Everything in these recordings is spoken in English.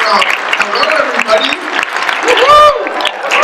Hello, everybody.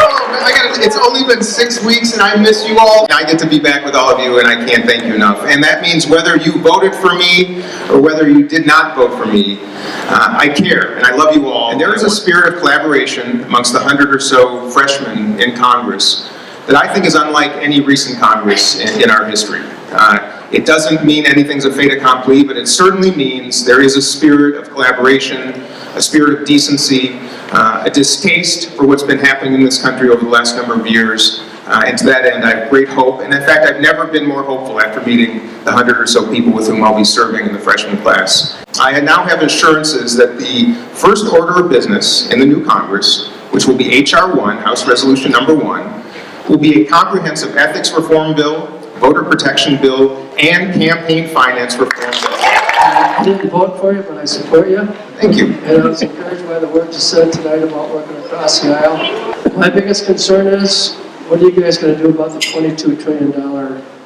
Oh, man, it's only been 6 weeks, and I miss you all. I get to be back with all of you, and I can't thank you enough. And that means whether you voted for me or whether you did not vote for me, I care, and I love you all. And there is a spirit of collaboration amongst the 100 or so freshmen in Congress that I think is unlike any recent Congress in our history. It doesn't mean anything's a fait accompli, but it certainly means there is a spirit of collaboration, a spirit of decency, a distaste for what's been happening in this country over the last number of years. And to that end, I have great hope. And in fact, I've never been more hopeful after meeting the 100 or so people with whom I'll be serving in the freshman class. I now have assurances that the first order of business in the new Congress, which will be H.R. 1, House Resolution number 1, will be a comprehensive ethics reform bill, voter protection bill, and campaign finance reform bill. I didn't vote for you, but I support you. Thank you. And I was encouraged by the words you said tonight about working across the aisle. My biggest concern is, what are you guys going to do about the $22 trillion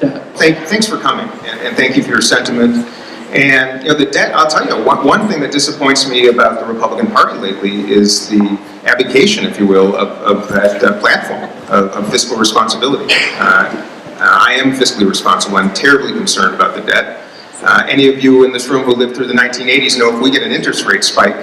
debt? Thanks for coming, and thank you for your sentiment. And the debt, I'll tell you, one thing that disappoints me about the Republican Party lately is the abdication, if you will, of that platform of fiscal responsibility. I am fiscally responsible. I'm terribly concerned about the debt. Any of you in this room who lived through the 1980s know if we get an interest rate spike,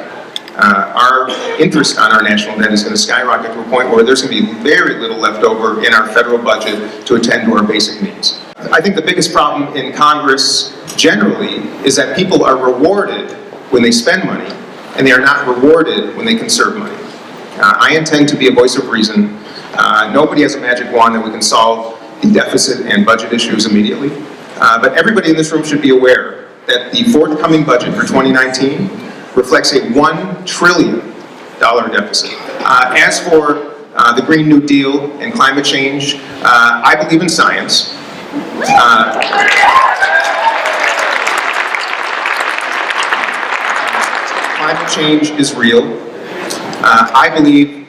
our interest on our national debt is going to skyrocket to a point where there's going to be very little left over in our federal budget to attend to our basic needs. I think the biggest problem in Congress generally is that people are rewarded when they spend money, and they are not rewarded when they conserve money. I intend to be a voice of reason. Nobody has a magic wand that we can solve the deficit and budget issues immediately. But everybody in this room should be aware that the forthcoming budget for 2019 reflects a $1 trillion deficit. As for the Green New Deal and climate change, I believe in science. Climate change is real. I believe,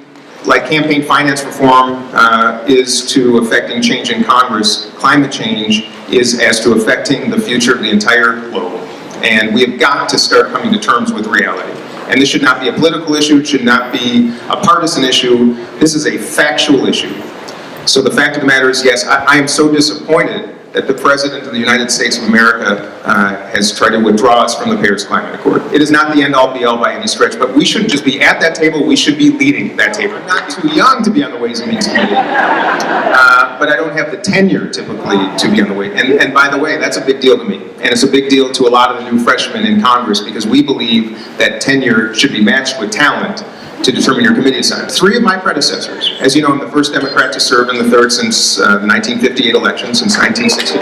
like campaign finance reform is to affecting change in Congress, climate change is as to affecting the future of the entire globe. And we have got to start coming to terms with reality. And this should not be a political issue, it should not be a partisan issue. This is a factual issue. So the fact of the matter is, yes, I am so disappointed that the President of the United States of America has tried to withdraw us from the Paris Climate Accord. It is not the end-all be-all by any stretch, but we shouldn't just be at that table, we should be leading that table. I'm not too young to be on the Ways and Means Committee, but I don't have the tenure typically to be on the way. And by the way, that's a big deal to me. And it's a big deal to a lot of the new freshmen in Congress because we believe that tenure should be matched with talent to determine your committee assignments. 3 of my predecessors, as you know, I'm the first Democrat to serve and the third since the 1958 election, since 1960.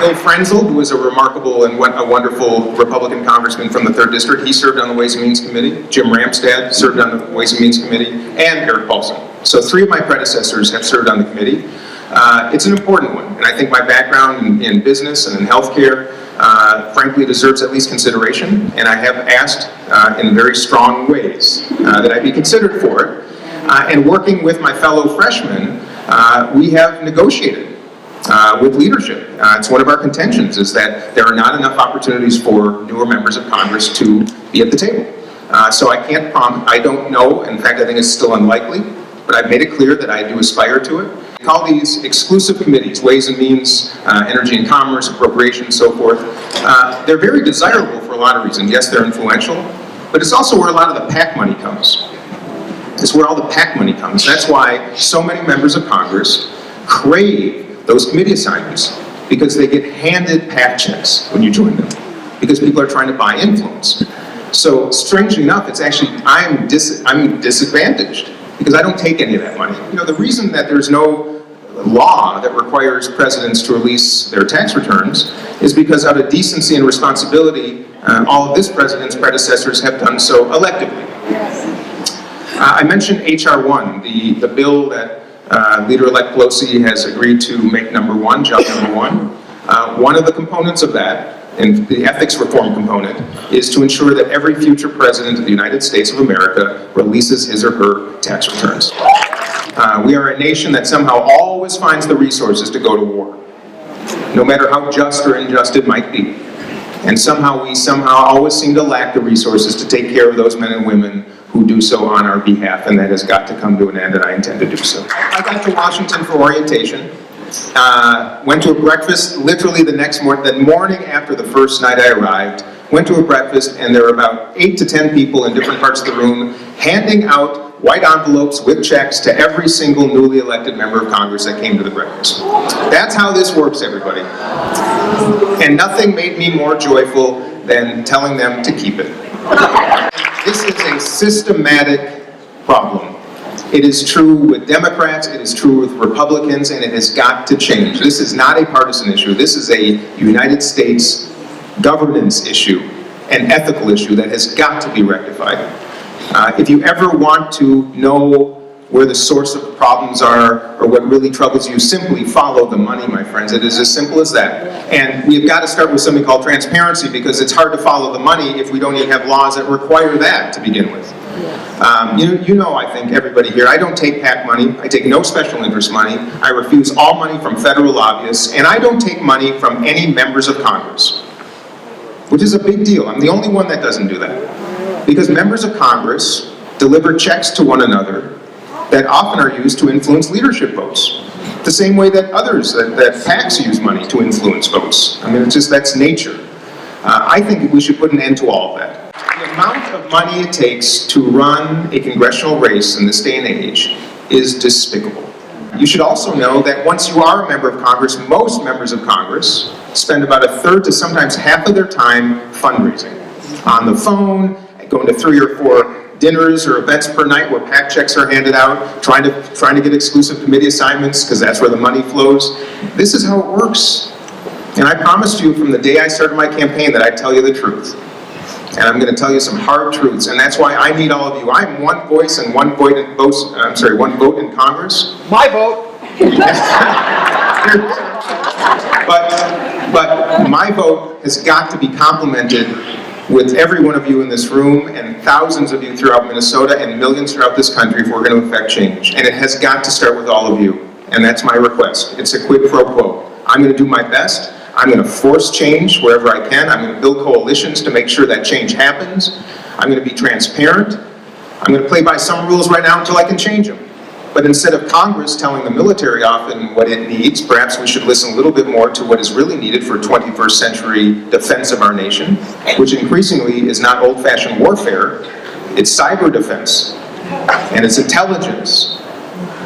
Bill Frenzel, who was a remarkable and a wonderful Republican congressman from the 3rd District, he served on the Ways and Means Committee. Jim Ramstad served on the Ways and Means Committee, and Erik Paulsen. So 3 of my predecessors have served on the committee. It's an important one, and I think my background in business and in healthcare frankly deserves at least consideration, and I have asked in very strong ways that I be considered for it. And working with my fellow freshmen, we have negotiated with leadership. It's one of our contentions is that there are not enough opportunities for newer members of Congress to be at the table. So I can't promise, I don't know, in fact I think it's still unlikely, but I've made it clear that I do aspire to it. We call these exclusive committees, Ways and Means, Energy and Commerce, Appropriations, so forth. They're very desirable for a lot of reasons. Yes, they're influential, but it's also where a lot of the PAC money comes. It's where all the PAC money comes. That's why so many members of Congress crave those committee assignments, because they get handed PAC checks when you join them, because people are trying to buy influence. So strangely enough, it's actually, I'm disadvantaged, because I don't take any of that money. You know, the reason that there's no law that requires presidents to release their tax returns is because out of decency and responsibility, all of this president's predecessors have done so electively. I mentioned H.R. 1, the bill that Leader-elect Pelosi has agreed to make number 1, job number 1. One of the components of that, and the ethics reform component, is to ensure that every future president of the United States of America releases his or her tax returns. We are a nation that somehow always finds the resources to go to war, no matter how just or unjust it might be. And somehow we always seem to lack the resources to take care of those men and women who do so on our behalf, and that has got to come to an end, and I intend to do so. I got to Washington for orientation, went to a breakfast literally the morning after the first night I arrived, went to a breakfast, and there were about 8 to 10 people in different parts of the room handing out white envelopes with checks to every single newly elected member of Congress that came to the breakfast. That's how this works, everybody. And nothing made me more joyful than telling them to keep it. This is a systematic problem. It is true with Democrats, it is true with Republicans, and it has got to change. This is not a partisan issue. This is a United States governance issue, an ethical issue that has got to be rectified. If you ever want to know where the source of the problems are or what really troubles you, simply follow the money, my friends. It is as simple as that. And we've got to start with something called transparency, because it's hard to follow the money if we don't even have laws that require that to begin with. You know, I think everybody here, I don't take PAC money, I take no special interest money, I refuse all money from federal lobbyists, and I don't take money from any members of Congress, which is a big deal. I'm the only one that doesn't do that. Because members of Congress deliver checks to one another that often are used to influence leadership votes. The same way that others, that PACs use money to influence votes. I mean, it's just, that's nature. I think we should put an end to all of that. The amount of money it takes to run a congressional race in this day and age is despicable. You should also know that once you are a member of Congress, most members of Congress spend about 1/3 to sometimes half of their time fundraising. On the phone, going to 3 or 4 dinners or events per night where PAC checks are handed out, trying to get exclusive committee assignments, because that's where the money flows. This is how it works. And I promised you from the day I started my campaign that I'd tell you the truth. And I'm going to tell you some hard truths, and that's why I need all of you. I'm one voice and one vote in Congress. My vote. But my vote has got to be complemented with every one of you in this room and thousands of you throughout Minnesota and millions throughout this country if we're going to affect change. And it has got to start with all of you. And that's my request. It's a quid pro quo. I'm going to do my best. I'm going to force change wherever I can. I'm going to build coalitions to make sure that change happens. I'm going to be transparent. I'm going to play by some rules right now until I can change them. But instead of Congress telling the military often what it needs, perhaps we should listen a little bit more to what is really needed for 21st century defense of our nation, which increasingly is not old-fashioned warfare, it's cyber defense, and it's intelligence,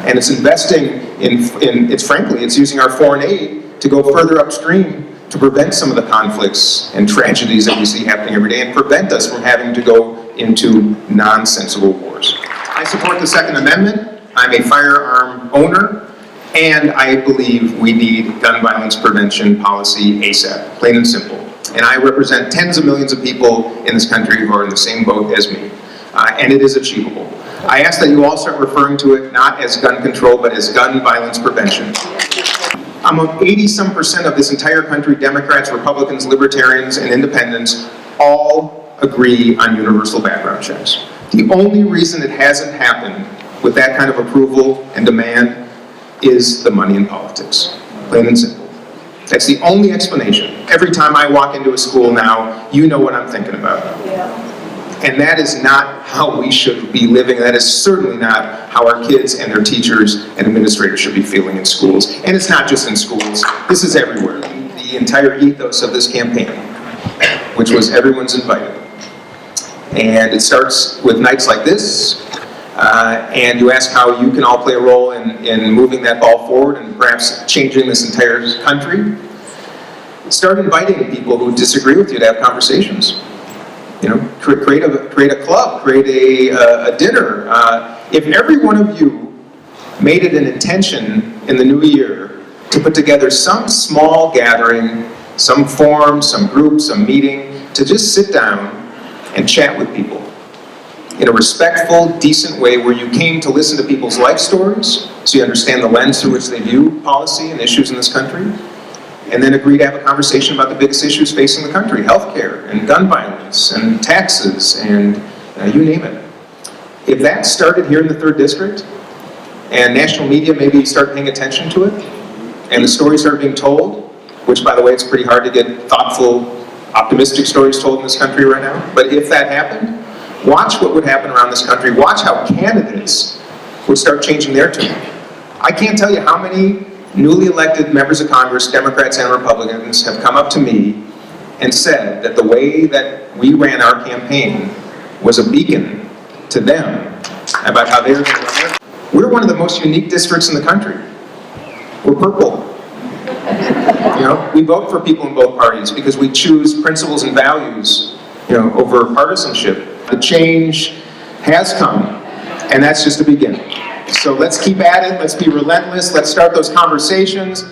and it's investing it's using our foreign aid to go further upstream to prevent some of the conflicts and tragedies that we see happening every day and prevent us from having to go into nonsensical wars. I support the Second Amendment. I'm a firearm owner, and I believe we need gun violence prevention policy ASAP, plain and simple. And I represent tens of millions of people in this country who are in the same boat as me, and it is achievable. I ask that you all start referring to it not as gun control, but as gun violence prevention. Among 80-some% of this entire country, Democrats, Republicans, Libertarians, and Independents all agree on universal background checks. The only reason it hasn't happened with that kind of approval and demand is the money in politics, plain and simple. That's the only explanation. Every time I walk into a school now, you know what I'm thinking about. Yeah. And that is not how we should be living. That is certainly not how our kids and their teachers and administrators should be feeling in schools. And it's not just in schools. This is everywhere. The entire ethos of this campaign, which was everyone's invited. And it starts with nights like this, and you ask how you can all play a role in moving that ball forward and perhaps changing this entire country. Start inviting people who disagree with you to have conversations. You know, create a club, create a dinner. If every one of you made it an intention in the new year to put together some small gathering, some forum, some group, some meeting, to just sit down and chat with people in a respectful, decent way where you came to listen to people's life stories so you understand the lens through which they view policy and issues in this country, and then agree to have a conversation about the biggest issues facing the country, healthcare and gun violence and taxes and you name it. If that started here in the 3rd District and national media maybe start paying attention to it and the stories are being told, which by the way it's pretty hard to get thoughtful optimistic stories told in this country right now. But if that happened, watch what would happen around this country. Watch how candidates would start changing their tune. I can't tell you how many newly elected members of Congress, Democrats and Republicans, have come up to me and said that the way that we ran our campaign was a beacon to them about how they were going to run their. We're one of the most unique districts in the country. We're purple. You know, we vote for people in both parties because we choose principles and values, you know, over partisanship. The change has come, and that's just the beginning. So let's keep at it, let's be relentless, let's start those conversations.